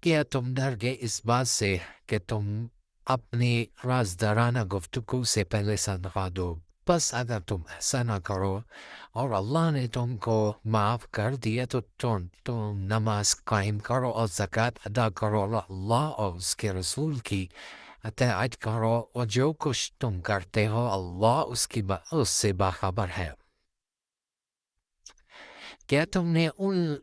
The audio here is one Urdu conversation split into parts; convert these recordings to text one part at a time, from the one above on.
کیا تم ڈر گئے اس بات سے کہ تم اپنی رازدارانہ گفتگو سے پہلے صدقہ دو؟ بس اگر تم ایسا نہ کرو اور اللہ نے تم کو معاف کر دیا تو تم نماز قائم کرو اور زکوٰۃ ادا کرو اور اللہ اور اس کے رسول کی اطاعت کرو، اور جو کچھ تم کرتے ہو اللہ اس سے باخبر ہے۔ کیا تم نے ان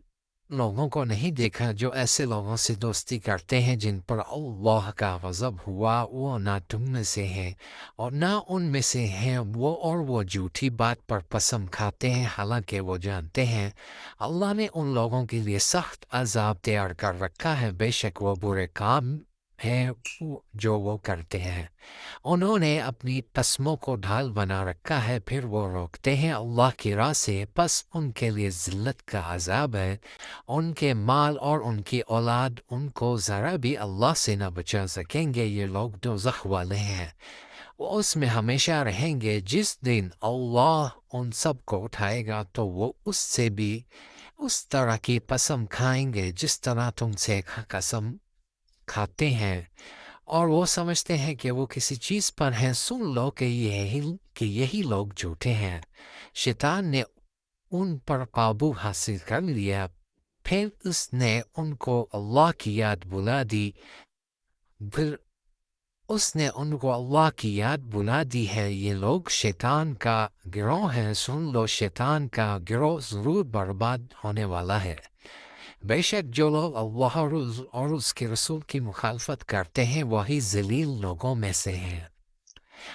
لوگوں کو نہیں دیکھا جو ایسے لوگوں سے دوستی کرتے ہیں جن پر اللہ کا غضب ہوا؟ وہ نہ تم میں سے ہیں اور نہ ان میں سے ہیں، وہ جھوٹی بات پر قسم کھاتے ہیں حالانکہ وہ جانتے ہیں اللہ نے ان لوگوں کے لیے سخت عذاب تیار کر رکھا ہے۔ بے شک وہ برے کام ہیں جو وہ کرتے ہیں۔ انہوں نے اپنی قسموں کو ڈھال بنا رکھا ہے، پھر وہ روکتے ہیں اللہ کی راہ سے، پس ان کے لیے ذلت کا عذاب ہے۔ ان کے مال اور ان کی اولاد ان کو ذرا بھی اللہ سے نہ بچا سکیں گے۔ یہ لوگ دوزخ والے ہیں، وہ اس میں ہمیشہ رہیں گے۔ جس دن اللہ ان سب کو اٹھائے گا تو وہ اس سے بھی اس طرح کی قسم کھائیں گے جس طرح تم سے قسم کھاتے ہیں، اور وہ سمجھتے ہیں کہ وہ کسی چیز پر ہیں۔ سن لو کہ یہی لوگ جھوٹے ہیں۔ شیطان نے ان پر قابو حاصل کر لیا، پھر اس نے ان کو اللہ کی یاد بلا دی ہے۔ یہ لوگ شیطان کا گروہ ہیں۔ سن لو شیطان کا گروہ ضرور برباد ہونے والا ہے۔ بے شک جو لوگ اللہ اور اس کے رسول کی مخالفت کرتے ہیں وہی ذلیل لوگوں میں سے ہیں۔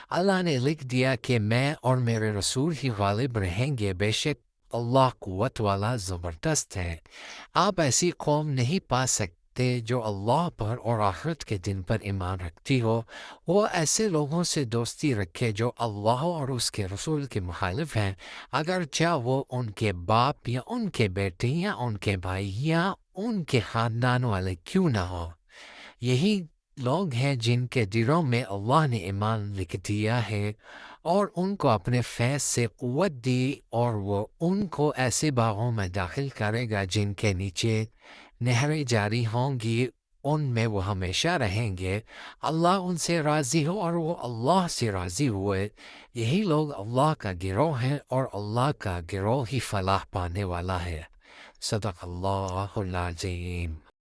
اللہ نے لکھ دیا کہ میں اور میرے رسول ہی غالب رہیں گے۔ بے شک اللہ قوت والا زبردست ہے۔ آپ ایسی قوم نہیں پا سکتے جو اللہ پر اور آخرت کے دن پر ایمان رکھتی ہو، وہ ایسے لوگوں سے دوستی رکھے جو اللہ اور اس کے رسول کے مخالف ہیں، اگرچہ وہ ان کے باپ یا ان کے بیٹے یا ان کے بھائی یا ان کے خاندان والے کیوں نہ ہو۔ یہی لوگ ہیں جن کے دلوں میں اللہ نے ایمان لکھ دیا ہے اور ان کو اپنے فیض سے قوت دی، اور وہ ان کو ایسے باغوں میں داخل کرے گا جن کے نیچے نہریں جاری ہوں گی، ان میں وہ ہمیشہ رہیں گے۔ اللہ ان سے راضی ہو اور وہ اللہ سے راضی ہوئے۔ یہی لوگ اللہ کا گروہ ہیں اور اللہ کا گروہ ہی فلاح پانے والا ہے۔ صدق اللہ العظیم۔